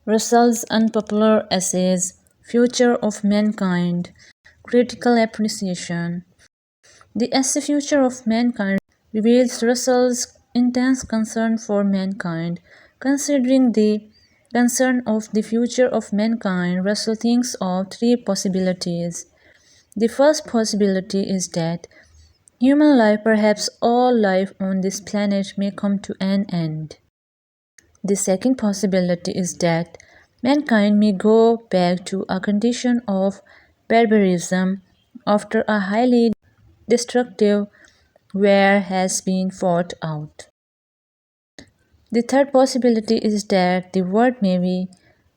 Russell's Unpopular Essays, Future of Mankind, Critical Appreciation. The essay Future of Mankind reveals Russell's intense concern for mankind. Considering the concern of the future of mankind, Russell thinks of three possibilities. The first possibility is that human life, perhaps all life on this planet, may come to an end. The second possibility is that mankind may go back to a condition of barbarism after a highly destructive war has been fought out. The third possibility is that the world may be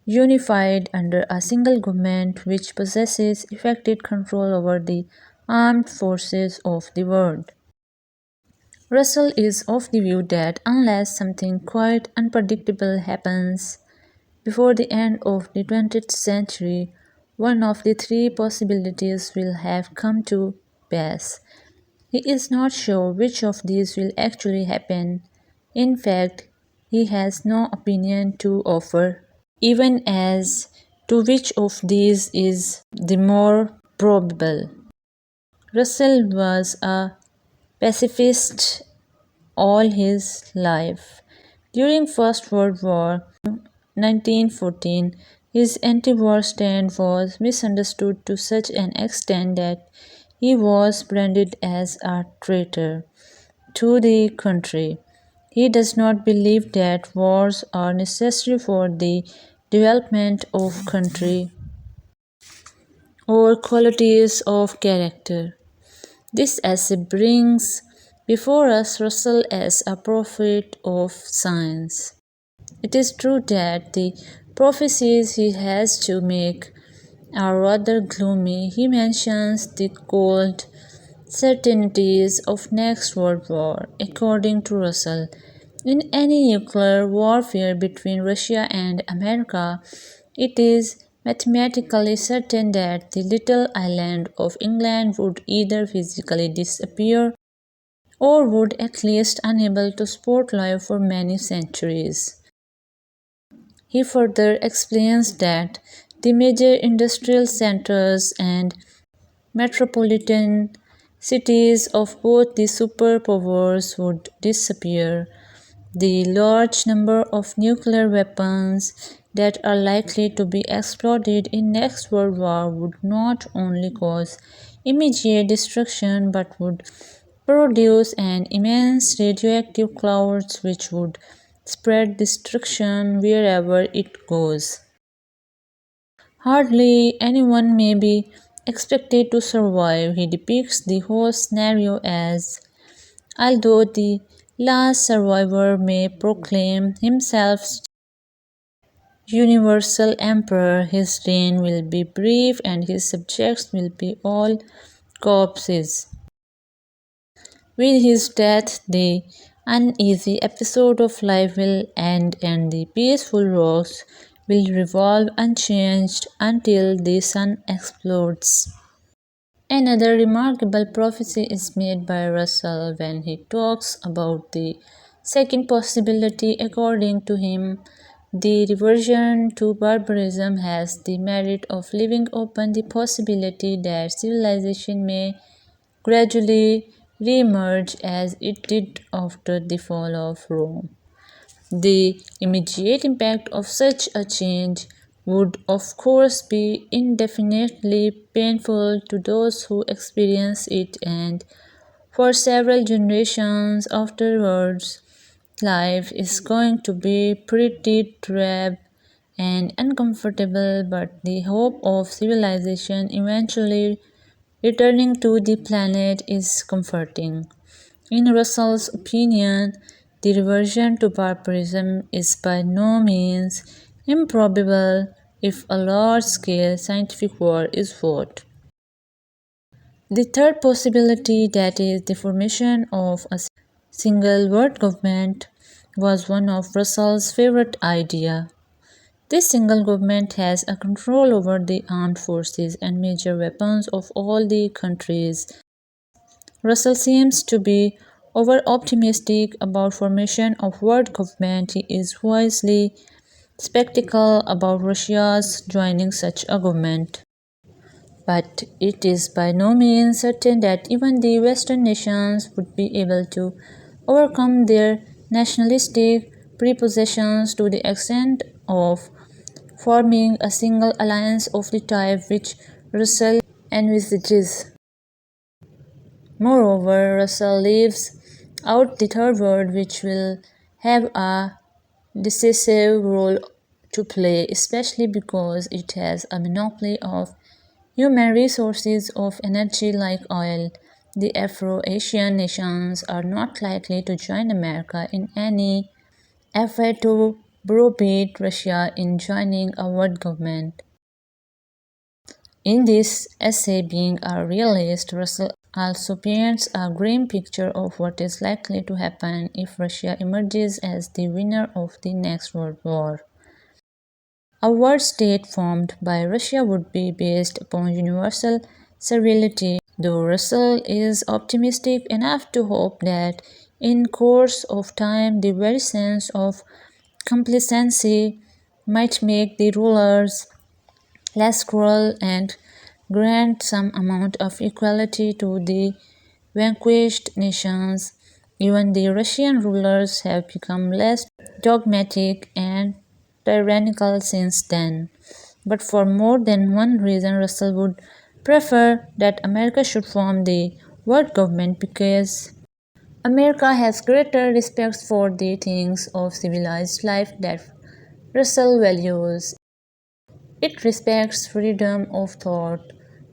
unified under a single government which possesses effective control over the armed forces of the world. Russell is of the view that unless something quite unpredictable happens before the end of the 20th century, one of the three possibilities will have come to pass. He is not sure which of these will actually happen. In fact, he has no opinion to offer, even as to which of these is the more probable. Russell was a pacifist all his life. During First World War 1914, his anti-war stand was misunderstood to such an extent that he was branded as a traitor to the country. He does not believe that wars are necessary for the development of country or qualities of character. This essay brings before us Russell as a prophet of science. It is true that the prophecies he has to make are rather gloomy. He mentions the cold certainties of next world war. According to Russell, in any nuclear warfare between Russia and America, it is mathematically certain that the little island of England would either physically disappear or would at least unable to support life for many centuries. He further explains that the major industrial centers and metropolitan cities of both the superpowers would disappear. The large number of nuclear weapons that are likely to be exploded in next world war would not only cause immediate destruction but would produce an immense radioactive cloud which would spread destruction wherever it goes. Hardly anyone may be expected to survive. He depicts the whole scenario as, although the last survivor may proclaim himself universal emperor, his reign will be brief and his subjects will be all corpses. With his death, the uneasy episode of life will end and the peaceful rocks will revolve unchanged until the sun explodes. Another remarkable prophecy is made by Russell when he talks about the second possibility. According to him, the reversion to barbarism has the merit of leaving open the possibility that civilization may gradually re-emerge as it did after the fall of Rome. The immediate impact of such a change would, of course, be indefinitely painful to those who experience it, and for several generations afterwards, life is going to be pretty drab and uncomfortable, but the hope of civilization eventually returning to the planet is comforting. In Russell's opinion, the reversion to barbarism is by no means improbable if a large-scale scientific war is fought. The third possibility, that is, the formation of a single world government, was one of Russell's favorite ideas. This single government has a control over the armed forces and major weapons of all the countries. Russell seems to be over-optimistic about formation of world government. He is wisely spectacle about Russia's joining such a government. But it is by no means certain that even the Western nations would be able to overcome their nationalistic prepossessions to the extent of forming a single alliance of the type which Russell envisages. Moreover, Russell leaves out the third word, which will have a decisive role to play, especially because it has a monopoly of human resources of energy like oil. The Afro-Asian nations are not likely to join America in any effort to browbeat Russia in joining a world government. In this essay, being a realist, Russell also paints a grim picture of what is likely to happen if Russia emerges as the winner of the next World War. A world state formed by Russia would be based upon universal servility, though Russell is optimistic enough to hope that in course of time the very sense of complacency might make the rulers less cruel and grant some amount of equality to the vanquished nations. Even the Russian rulers have become less dogmatic and tyrannical since then. But for more than one reason, Russell would prefer that America should form the world government because America has greater respect for the things of civilized life that Russell values. It respects freedom of thought,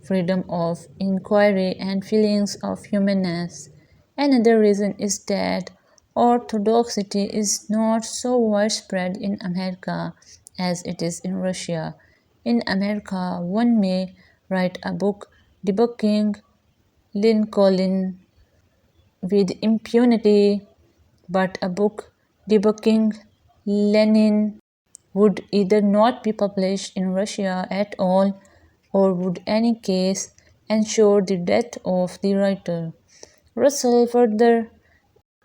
freedom of inquiry, and feelings of humanness. Another reason is that orthodoxy is not so widespread in America as it is in Russia. In America, one may write a book debunking Lincoln with impunity, but a book debunking Lenin would either not be published in Russia at all or would in any case ensure the death of the writer. Russell further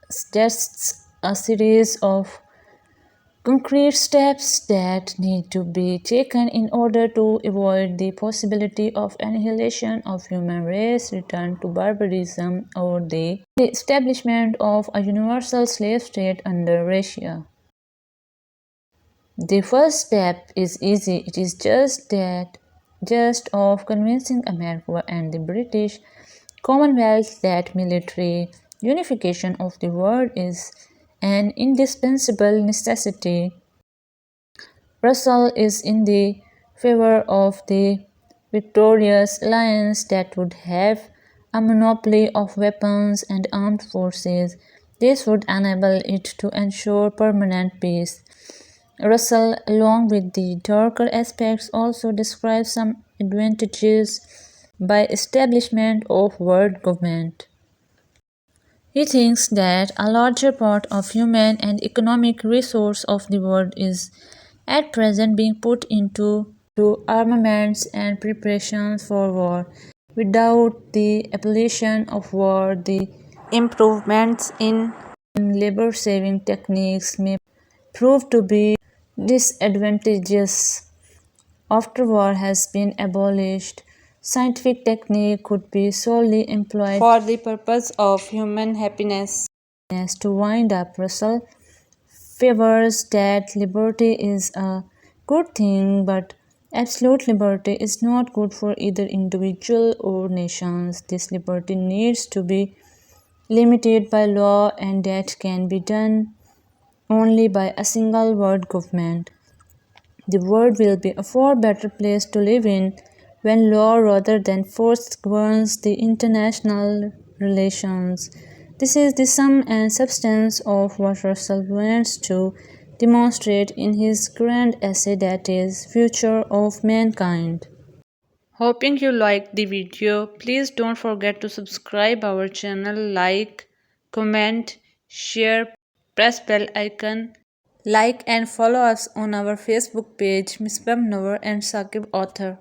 suggests a series of concrete steps that need to be taken in order to avoid the possibility of annihilation of human race, return to barbarism, or the establishment of a universal slave state under Russia. The first step is easy. It is just of convincing America and the British Commonwealth that military unification of the world is an indispensable necessity. Russell is in the favor of the victorious alliance that would have a monopoly of weapons and armed forces. This would enable it to ensure permanent peace. Russell, along with the darker aspects, also describes some advantages by establishment of world government. He thinks that a larger part of human and economic resource of the world is at present being put into to armaments and preparations for war. Without the abolition of war, the improvements in labor-saving techniques may prove to be disadvantageous. After war has been abolished, scientific technique could be solely employed for the purpose of human happiness. To wind up, Russell favors that liberty is a good thing, but absolute liberty is not good for either individual or nations. This liberty needs to be limited by law, and that can be done only by a single world government. The world will be a far better place to live in when law rather than force governs the international relations. This is the sum and substance of what Russell wants to demonstrate in his grand essay, that is, Future of Mankind. Hoping you liked the video. Please don't forget to subscribe our channel, like, comment, share, press bell icon. Like and follow us on our Facebook page, Miss Noor and Saqib Author.